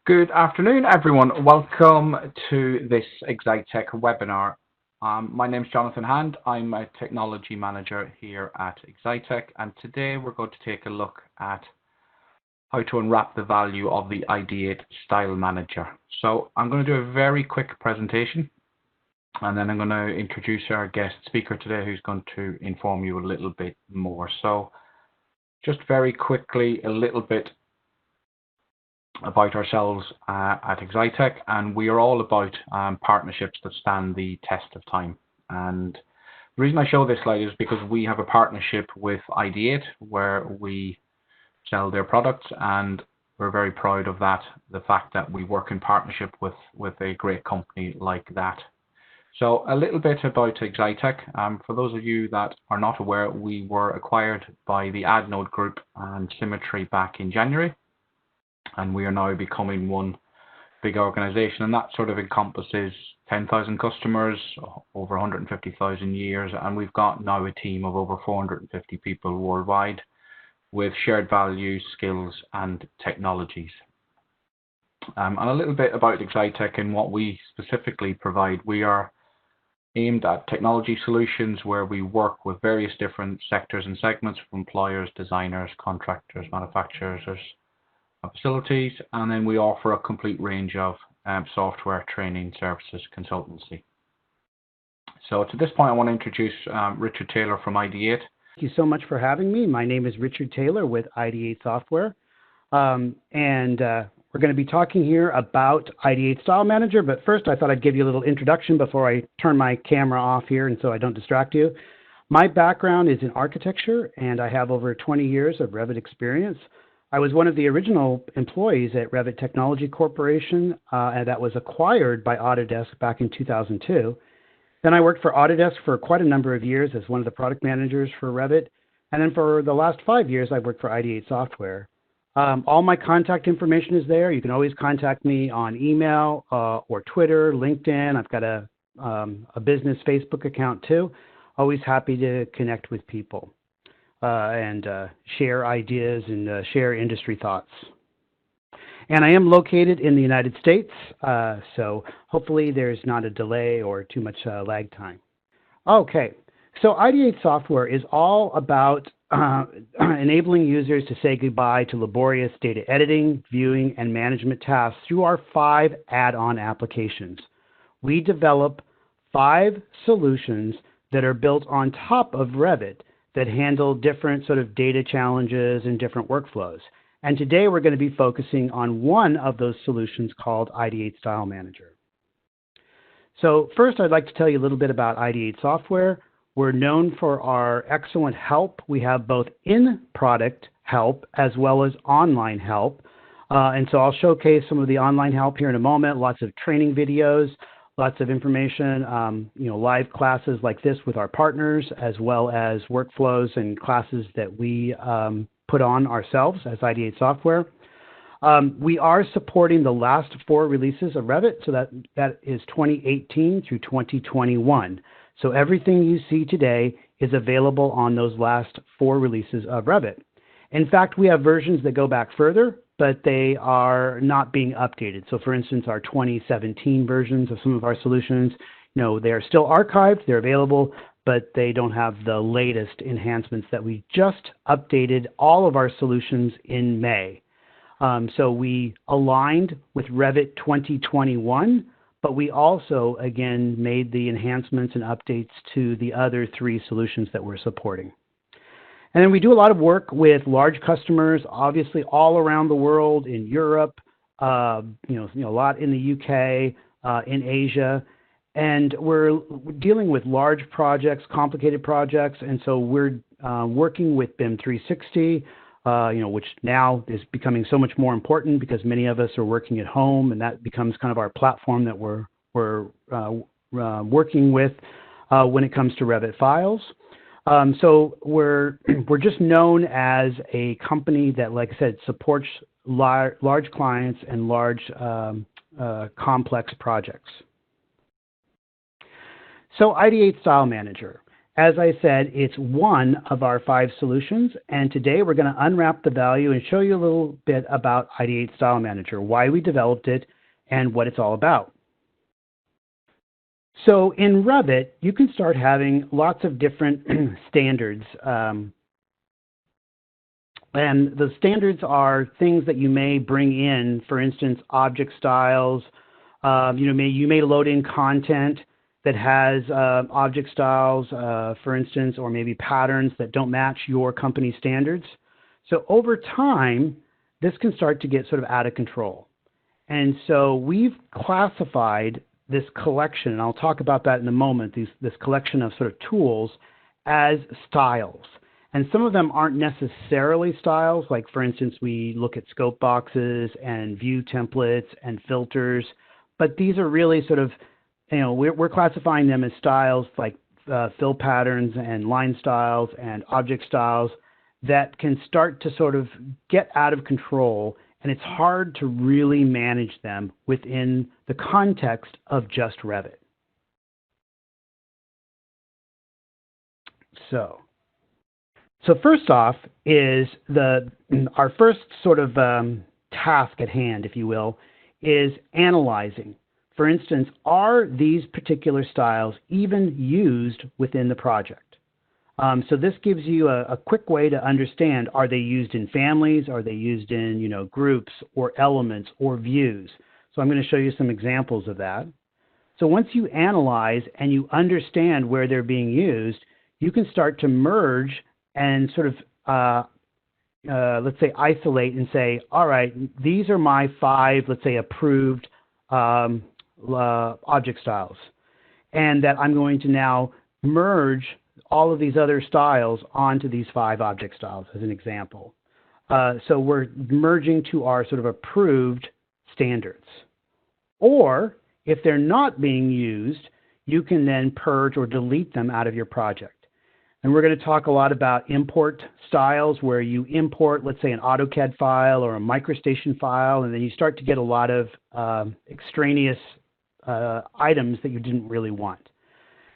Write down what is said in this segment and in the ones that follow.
Good afternoon, everyone. Welcome to this Ideate webinar. My name is Jonathan Hand. I'm a technology manager here at Ideate, and today we're going to take a look at how to unwrap the value of the Ideate StyleManager. So I'm going to do a very quick presentation, and then I'm going to introduce our guest speaker today, who's going to inform you a little bit more. So just very quickly, a little bit about ourselves at Ideate, and we are all about partnerships that stand the test of time. And the reason I show this slide is because we have a partnership with Ideate where we sell their products, and we're very proud of that, the fact that we work in partnership with a great company like that. So a little bit about Ideate. For those of you that are not aware, we were acquired by the AdNode Group and Symmetry back in January, and we are now becoming one big organization, and that sort of encompasses 10,000 customers, over 150,000 years, and we've got now a team of over 450 people worldwide with shared values, skills and technologies. And a little bit about Ideate and what we specifically provide. We are aimed at technology solutions where we work with various different sectors and segments, from employers, designers, contractors, manufacturers, facilities, and then we offer a complete range of software, training, services, consultancy. So to this point, I want to introduce Richard Taylor from Ideate. Thank you so much for having me. My name is Richard Taylor with Ideate Software, and we're going to be talking here about Ideate StyleManager, but first I thought I'd give you a little introduction before I turn my camera off here and so I don't distract you. My background is in architecture, and I have over 20 years of Revit experience. I was one of the original employees at Revit Technology Corporation, and that was acquired by Autodesk back in 2002. Then I worked for Autodesk for quite a number of years as one of the product managers for Revit. And then for the last 5 years, I've worked for Ideate Software. All my contact information is there. You can always contact me on email or Twitter, LinkedIn. I've got a business Facebook account too. Always happy to connect with people and share ideas and share industry thoughts. And I am located in the United States, so hopefully there's not a delay or too much lag time. Okay, so Ideate Software is all about enabling users to say goodbye to laborious data editing, viewing, and management tasks through our 5 add-on applications. We develop 5 solutions that are built on top of Revit that handle different sort of data challenges and different workflows. And today we're going to be focusing on one of those solutions called Ideate StyleManager. So first, I'd like to tell you a little bit about Ideate Software. We're known for our excellent help. We have both in-product help as well as online help. And so I'll showcase some of the online help here in a moment, lots of training videos, lots of information, live classes like this with our partners, as well as workflows and classes that we put on ourselves as Ideate Software. We are supporting the last 4 releases of Revit, so that is 2018 through 2021. So everything you see today is available on those last 4 releases of Revit. In fact, we have versions that go back further, but they are not being updated. So for instance, our 2017 versions of some of our solutions, they are still archived, they're available, but they don't have the latest enhancements that we just updated all of our solutions in May. So we aligned with Revit 2021, but we also, again, made the enhancements and updates to the other 3 solutions that we're supporting. And then we do a lot of work with large customers, obviously all around the world, in Europe, a lot in the UK, in Asia, and we're dealing with large projects, complicated projects, and so we're working with BIM 360, which now is becoming so much more important because many of us are working at home, and that becomes kind of our platform that we're working with when it comes to Revit files. So we're just known as a company that, like I said, supports large clients and large complex projects. So Ideate StyleManager. As I said, it's one of our 5 solutions, and today we're going to unwrap the value and show you a little bit about Ideate StyleManager, why we developed it, and what it's all about. So in Revit, you can start having lots of different standards. And the standards are things that you may bring in, for instance, object styles. You may load in content that has object styles, for instance, or maybe patterns that don't match your company standards. So over time, this can start to get sort of out of control. And so we've classified this collection, and I'll talk about that in a moment, this collection of sort of tools as styles. And some of them aren't necessarily styles, like for instance, we look at scope boxes and view templates and filters, but these are really sort of, we're classifying them as styles like fill patterns and line styles and object styles that can start to sort of get out of control, and it's hard to really manage them within the context of just Revit. So first off is our first sort of task at hand, if you will, is analyzing. For instance, are these particular styles even used within the project? So this gives you a quick way to understand, are they used in families? Are they used in groups or elements or views? So I'm going to show you some examples of that. So once you analyze and you understand where they're being used, you can start to merge and sort of, let's say, isolate and say, all right, these are my 5, let's say, approved object styles, and that I'm going to now merge all of these other styles onto these 5 object styles as an example. So we're merging to our sort of approved standards. Or if they're not being used, you can then purge or delete them out of your project. And we're going to talk a lot about import styles, where you import, let's say, an AutoCAD file or a MicroStation file, and then you start to get a lot of extraneous items that you didn't really want.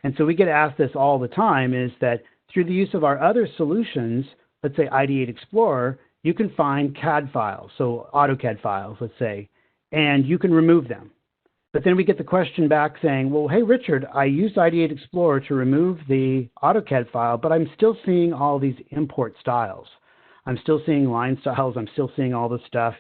And so we get asked this all the time, is that through the use of our other solutions, let's say Ideate Explorer, you can find CAD files, so AutoCAD files, let's say, and you can remove them. But then we get the question back saying, well, hey, Richard, I used Ideate Explorer to remove the AutoCAD file, but I'm still seeing all these import styles. I'm still seeing line styles. I'm still seeing all this stuff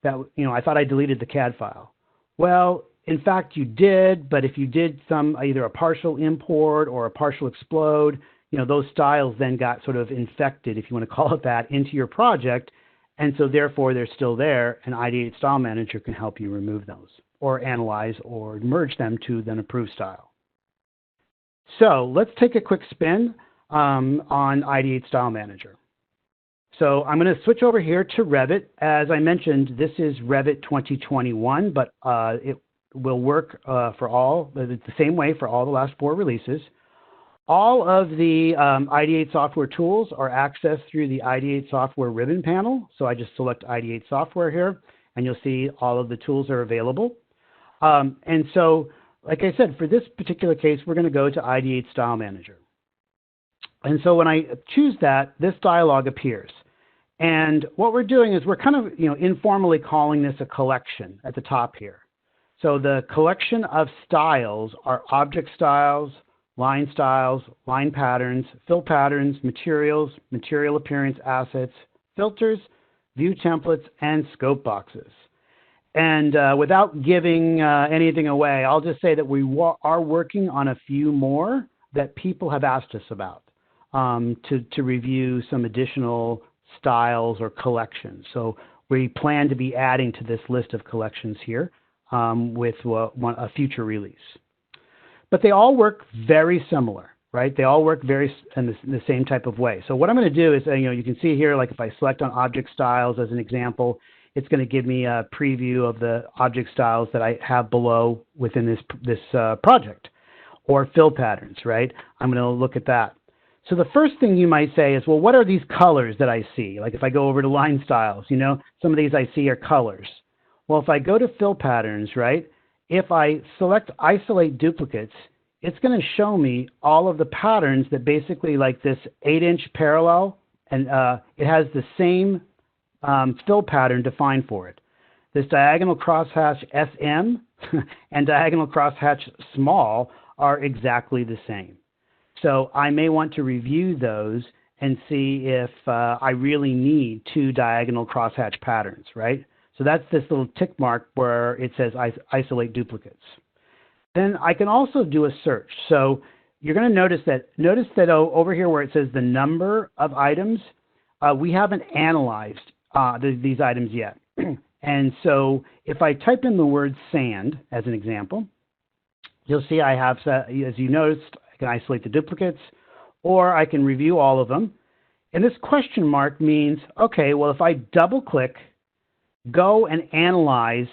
that, I thought I deleted the CAD file. Well, in fact, you did, but if you did either a partial import or a partial explode, those styles then got sort of infected, if you want to call it that, into your project. And so therefore they're still there, and Ideate StyleManager can help you remove those, or analyze or merge them to an approved style. So let's take a quick spin on Ideate StyleManager. So I'm going to switch over here to Revit. As I mentioned, this is Revit 2021, but it will work for all, the same way for all the last 4 releases. All of the Ideate software tools are accessed through the Ideate software ribbon panel. So I just select Ideate software here, and you'll see all of the tools are available. And so, like I said, for this particular case, we're going to go to Ideate StyleManager. And so when I choose that, this dialog appears. And what we're doing is we're kind of, informally calling this a collection at the top here. So the collection of styles are object styles, line patterns, fill patterns, materials, material appearance assets, filters, view templates, and scope boxes. And without giving anything away, I'll just say that we are working on a few more that people have asked us about to review some additional styles or collections. So we plan to be adding to this list of collections here with a future release. But they all work very similar, right? They all work in the same type of way. So what I'm going to do is, you can see here, like if I select on object styles as an example, it's going to give me a preview of the object styles that I have below within this project, or fill patterns, right? I'm going to look at that. So the first thing you might say is, well, what are these colors that I see? Like if I go over to line styles, some of these I see are colors. Well, if I go to fill patterns, right, if I select isolate duplicates, it's going to show me all of the patterns that basically like this 8-inch parallel, and it has the same fill pattern defined for it. This diagonal crosshatch SM and diagonal crosshatch small are exactly the same. So I may want to review those and see if I really need 2 diagonal crosshatch patterns, right? So that's this little tick mark where it says isolate duplicates. Then I can also do a search. So you're going to notice that over here where it says the number of items, we haven't analyzed these items yet. And so if I type in the word sand as an example, you'll see I have, as you noticed, I can isolate the duplicates, or I can review all of them. And this question mark means, okay, well, if I double click, go and analyze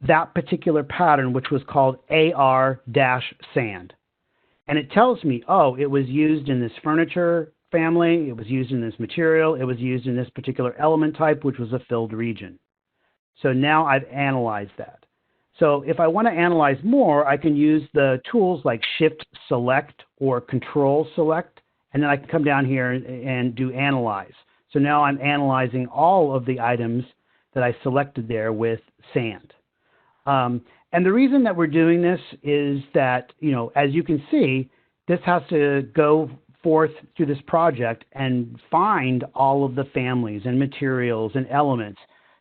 that particular pattern, which was called AR-sand. And it tells me, oh, it was used in this furniture family, it was used in this material, it was used in this particular element type, which was a filled region. So now I've analyzed that. So if I want to analyze more, I can use the tools like Shift Select or Control Select, and then I can come down here and do Analyze. So now I'm analyzing all of the items that I selected there with sand. And the reason that we're doing this is that, as you can see, this has to go forth through this project and find all of the families and materials and elements.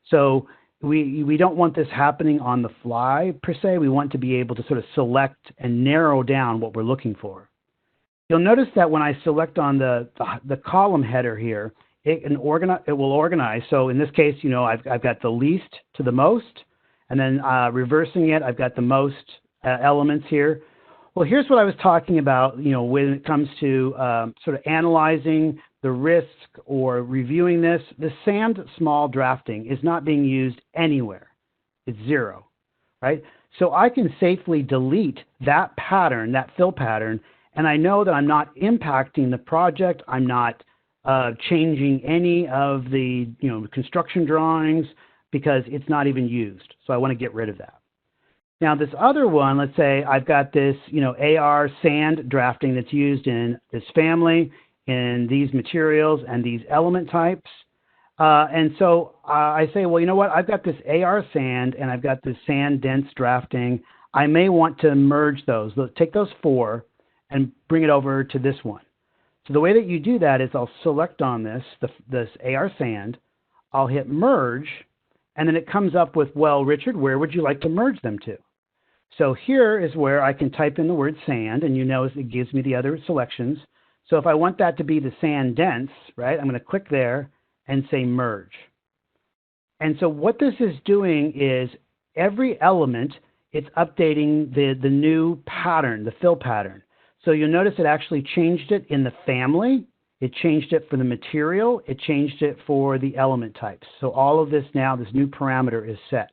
So we don't want this happening on the fly, per se. We want to be able to sort of select and narrow down what we're looking for. You'll notice that when I select on the column header here, it will organize. So in this case, I've got the least to the most, and then reversing it, I've got the most elements here. Well, here's what I was talking about, when it comes to sort of analyzing the risk or reviewing this. The sand small drafting is not being used anywhere. It's 0, right? So I can safely delete that pattern, that fill pattern, and I know that I'm not impacting the project. I'm not changing any of the construction drawings because it's not even used. So I want to get rid of that. Now this other one, let's say I've got this AR sand drafting that's used in this family, in these materials and these element types. And so I say, well, you know what? I've got this AR sand and I've got this sand dense drafting. I may want to merge those. Take those 4 and bring it over to this one. So the way that you do that is I'll select on this AR sand, I'll hit merge, and then it comes up with, well, Richard, where would you like to merge them to? So here is where I can type in the word sand, and it gives me the other selections. So if I want that to be the sand dense, right, I'm going to click there and say merge. And so what this is doing is every element, it's updating the new pattern, the fill pattern. So you'll notice it actually changed it in the family, it changed it for the material, it changed it for the element types. So all of this now, this new parameter is set.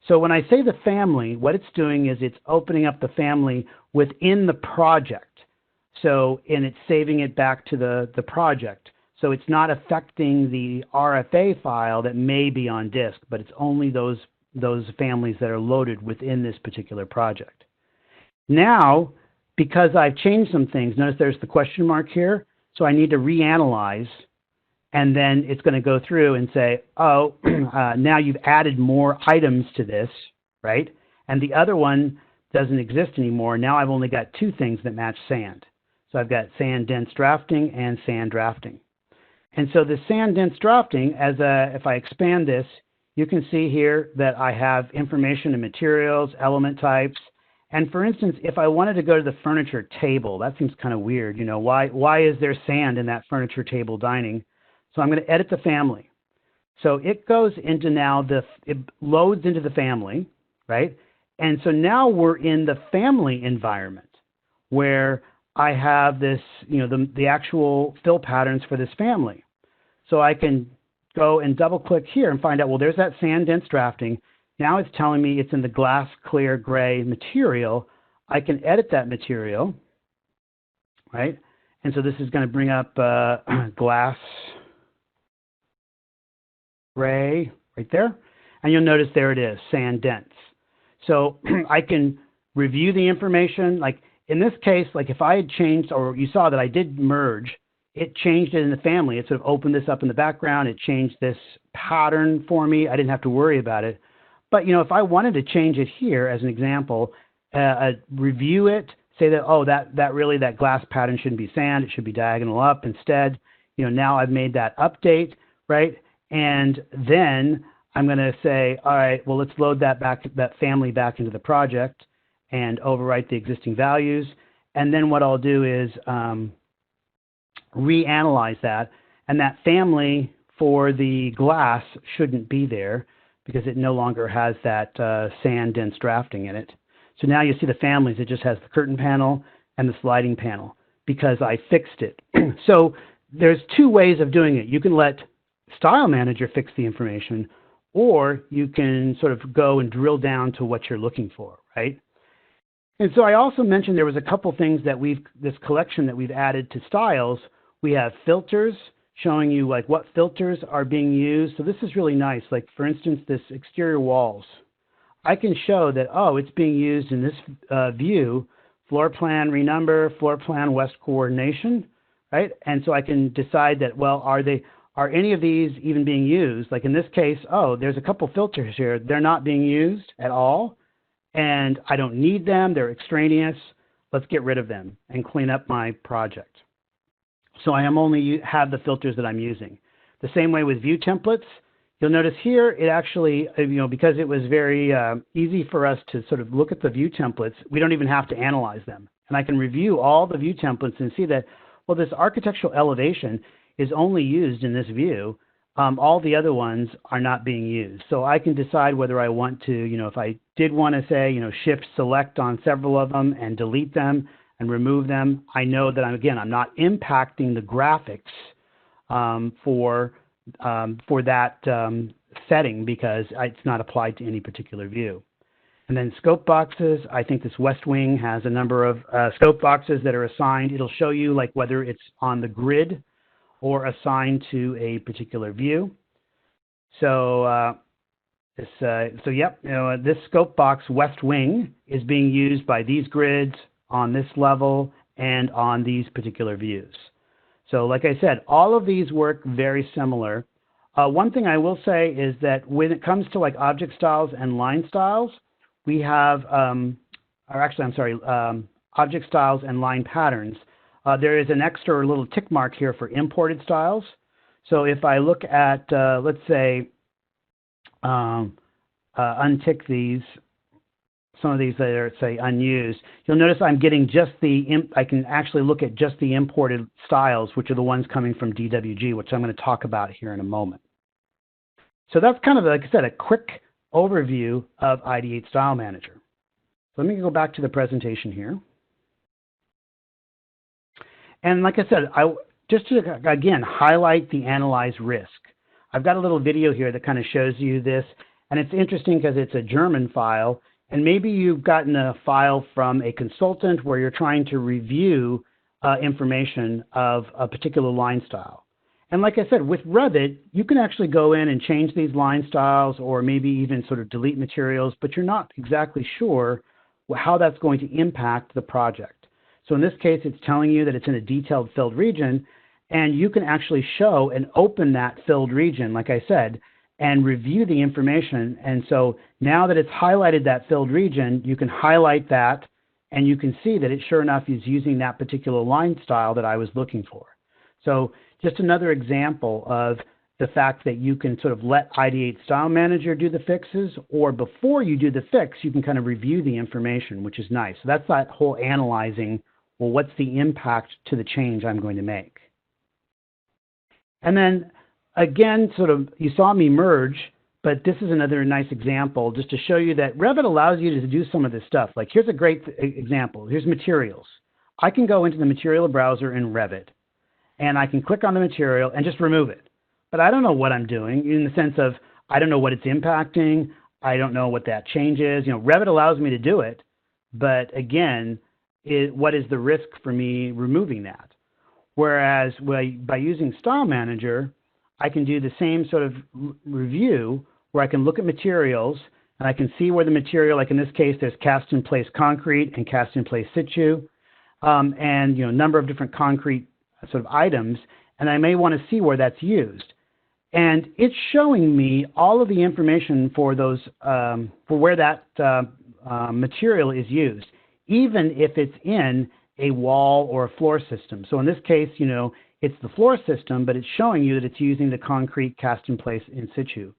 So when I say the family, what it's doing is it's opening up the family within the project. So, and it's saving it back to the project. So it's not affecting the RFA file that may be on disk, but it's only those families that are loaded within this particular project. Now, because I've changed some things, notice there's the question mark here. So I need to reanalyze, and then it's going to go through and say, oh, now you've added more items to this, right? And the other one doesn't exist anymore. Now I've only got 2 things that match sand. So I've got sand dense drafting and sand drafting. And so the sand dense drafting, if I expand this, you can see here that I have information and materials, element types. And for instance, if I wanted to go to the furniture table, that seems kind of weird. Why is there sand in that furniture table dining? So I'm going to edit the family. So it goes into it loads into the family, right? And so now we're in the family environment where I have this, the actual fill patterns for this family. So I can go and double click here and find out, well, there's that sand dense drafting. Now it's telling me it's in the glass clear gray material. I can edit that material, right? And so this is going to bring up glass gray right there. And you'll notice there it is, sand dense. So I can review the information. Like in this case, like if I had changed, or you saw that I did merge, it changed it in the family. It sort of opened this up in the background. It changed this pattern for me. I didn't have to worry about it. But, you know, if I wanted to change it here as an example, review it, say that, oh, that glass pattern shouldn't be sand. It should be diagonal up instead. You know, now I've made that update, right? And then I'm going to say, all right, well, let's load that family back into the project and overwrite the existing values. And then what I'll do is reanalyze that. And that family for the glass shouldn't be there because it no longer has that sand dense drafting in it. So now you see the families, it just has the curtain panel and the sliding panel because I fixed it. So there's two ways of doing it. You can let StyleManager fix the information, or you can sort of go and drill down to what you're looking for, right? And so I also mentioned there was a couple things that this collection that we've added to styles. We have filters showing you like what filters are being used. So this is really nice. Like for instance, this exterior walls. I can show that, oh, it's being used in this view, floor plan renumber, floor plan west coordination, right? And so I can decide that, well, are any of these even being used? Like in this case, oh, there's a couple filters here. They're not being used at all, and I don't need them. They're extraneous. Let's get rid of them and clean up my project. So I am only have the filters that I'm using. The same way with view templates. You'll notice here, it actually, you know, because it was very easy for us to sort of look at the view templates, we don't even have to analyze them. And I can review all the view templates and see that, well, this architectural elevation is only used in this view. All the other ones are not being used. So I can decide whether I want to, you know, if I did want to say, you know, shift select on several of them and delete them and remove them, I know that I'm not impacting the graphics for that setting because it's not applied to any particular view. And then scope boxes, I think this West Wing has a number of scope boxes that are assigned. It'll show you like whether it's on the grid or assigned to a particular view. So yep, you know, this scope box West Wing is being used by these grids on this level and on these particular views. So like I said, all of these work very similar. One thing I will say is that when it comes to like object styles and line styles, we have, object styles and line patterns. There is an extra little tick mark here for imported styles. So if I look at, let's say, untick these, some of these that are, say, unused, you'll notice I'm getting just I can actually look at just the imported styles, which are the ones coming from DWG, which I'm going to talk about here in a moment. So that's kind of, like I said, a quick overview of Ideate StyleManager. Let me go back to the presentation here. And like I said, just to, again, highlight the analyze risk. I've got a little video here that kind of shows you this, and it's interesting because it's a German file, and maybe you've gotten a file from a consultant where you're trying to review information of a particular line style. And like I said, with Revit, you can actually go in and change these line styles or maybe even sort of delete materials, but you're not exactly sure how that's going to impact the project. So in this case, it's telling you that it's in a detailed filled region, and you can actually show and open that filled region, like I said, and review the information. And so now that it's highlighted that filled region, you can highlight that, and you can see that it sure enough is using that particular line style that I was looking for. So just another example of the fact that you can sort of let Ideate StyleManager do the fixes, or before you do the fix, you can kind of review the information, which is nice. So that's that whole analyzing, well, what's the impact to the change I'm going to make? And then again, sort of, you saw me merge, but this is another nice example just to show you that Revit allows you to do some of this stuff. Like here's a great example. Here's materials. I can go into the material browser in Revit, and I can click on the material and just remove it. But I don't know what I'm doing in the sense of I don't know what it's impacting. I don't know what that change is. You know, Revit allows me to do it, but again, what is the risk for me removing that? Whereas by using StyleManager, I can do the same sort of review where I can look at materials and I can see where the material, like in this cast in place concrete and cast in place situ. and a number of different concrete sort of items, and I may want to see where that's used. And it's showing me all of the information for those for where that material is used, even if it's in a wall or a floor system. So in this case, it's the floor system, but it's showing you that it's using the concrete cast in place in situ.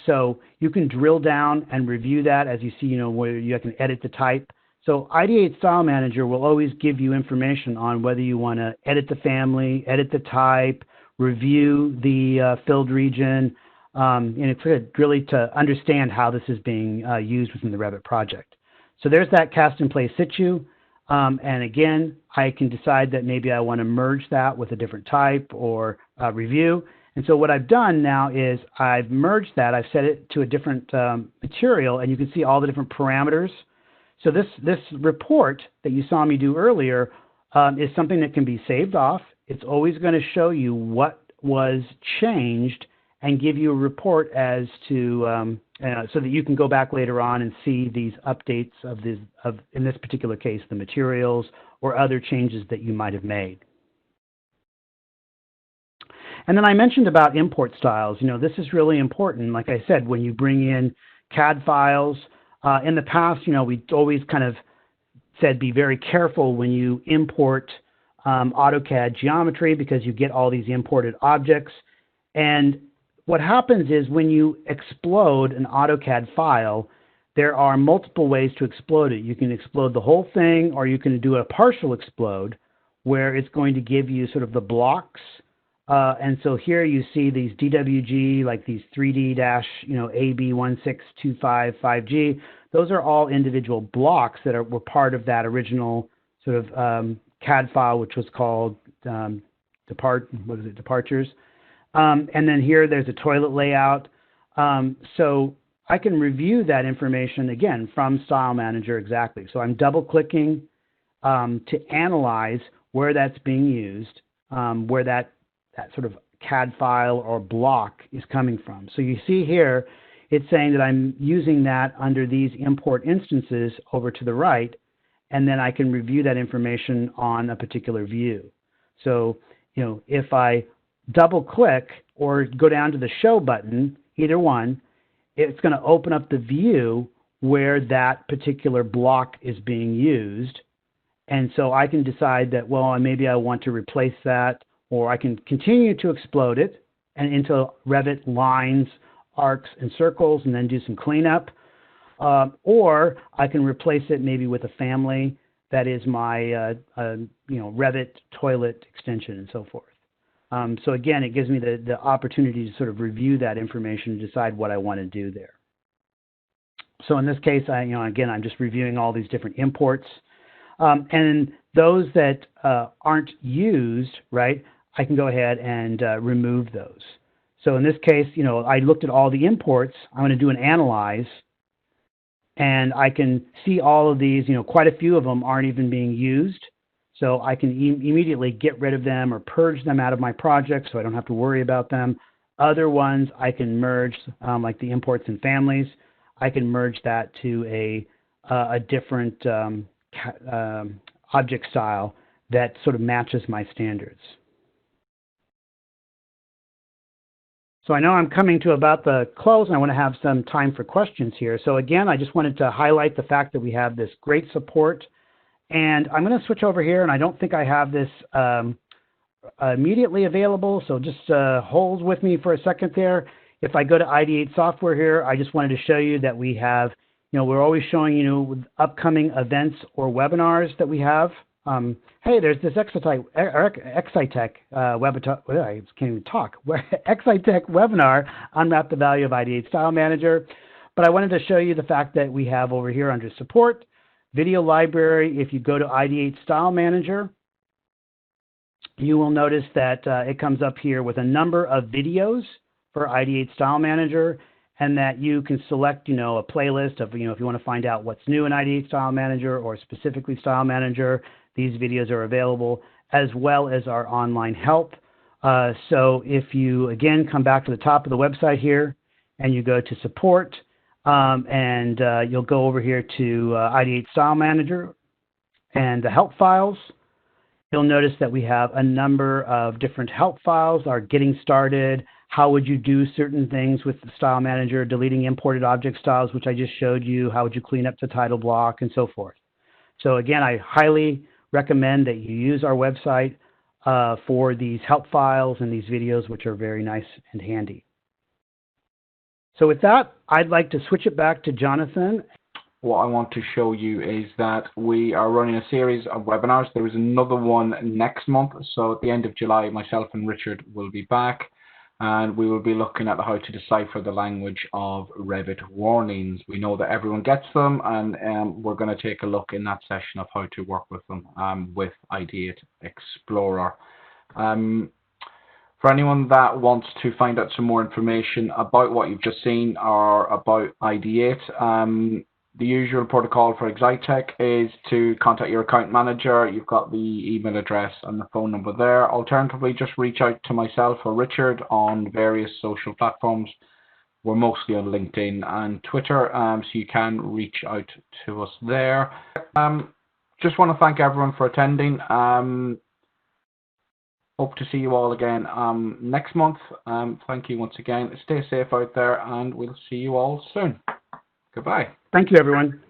So you can drill down and review that as you see, where you can edit the type. So Ideate StyleManager will always give you information on whether you want to edit the family, edit the type, review the filled region, and it's really to understand how this is being used within the Revit project. So there's that cast in place situ. And again, I can decide that maybe I want to merge that with a different type or review. And so what I've done now is I've merged that. I've set it to a different material, and you can see all the different parameters. So this report that you saw me do earlier is something that can be saved off. It's always going to show you what was changed and give you a report as to so that you can go back later on and see these updates of in this particular case, the materials or other changes that you might have made. And then I mentioned about import styles. This is really important. Like I said, when you bring in CAD files, in the past, we always kind of said be very careful when you import AutoCAD geometry because you get all these imported objects. And what happens is when you explode an AutoCAD file, there are multiple ways to explode it. You can explode the whole thing, or you can do a partial explode where it's going to give you sort of the blocks. And so here you see these DWG, like these 3D-AB16255G. Those are all individual blocks that were part of that original sort of CAD file, which was called departures. And then here there's a toilet layout. So I can review that information again from StyleManager exactly. So I'm double clicking to analyze where that's being used, where that sort of CAD file or block is coming from. So you see here, it's saying that I'm using that under these import instances over to the right, and then I can review that information on a particular view. So, if I double click or go down to the show button, either one, it's going to open up the view where that particular block is being used. And so I can decide that, well, maybe I want to replace that, or I can continue to explode it and into Revit lines, arcs, and circles, and then do some cleanup. Or I can replace it maybe with a family that is my Revit toilet extension and so forth. So again, it gives me the opportunity to sort of review that information and decide what I want to do there. So in this case, again, I'm just reviewing all these different imports. And those that aren't used, right, I can go ahead and remove those. So in this case, I looked at all the imports. I'm going to do an analyze, and I can see all of these. Quite a few of them aren't even being used. So I can immediately get rid of them or purge them out of my project so I don't have to worry about them. Other ones I can merge, like the imports and families. I can merge that to a different object style that sort of matches my standards. So I know I'm coming to about the close, and I want to have some time for questions here. So again, I just wanted to highlight the fact that we have this great support. And I'm going to switch over here, and I don't think I have this immediately available, so just hold with me for a second there. If I go to Ideate Software here, I just wanted to show you that we have, we're always showing, with upcoming events or webinars that we have. Hey, there's this Excitech webinar, Unwrap the Value of Ideate StyleManager. But I wanted to show you the fact that we have over here under support, video library. If you go to Ideate StyleManager, you will notice that it comes up here with a number of videos for Ideate StyleManager, and that you can select, a playlist of, if you want to find out what's new in Ideate StyleManager or specifically StyleManager. These videos are available, as well as our online help. So if you, again, come back to the top of the website here, and you go to support, and you'll go over here to Ideate StyleManager, and the help files. You'll notice that we have a number of different help files, our getting started, how would you do certain things with the Style Manager, deleting imported object styles, which I just showed you, how would you clean up the title block, and so forth. So again, I highly recommend that you use our website for these help files and these videos, which are very nice and handy. So with that, I'd like to switch it back to Jonathan. What I want to show you is that we are running a series of webinars. There is another one next month. So at the end of July, myself and Richard will be back, and we will be looking at how to decipher the language of Revit warnings. We know that everyone gets them, and we're going to take a look in that session of how to work with them with Ideate Explorer. For anyone that wants to find out some more information about what you've just seen or about Ideate, the usual protocol for Exitech is to contact your account manager. You've got the email address and the phone number there. Alternatively, just reach out to myself or Richard on various social platforms. We're mostly on LinkedIn and Twitter, so you can reach out to us there. Just want to thank everyone for attending. Hope to see you all again next month. Thank you once again. Stay safe out there, and we'll see you all soon. Goodbye. Thank you, everyone.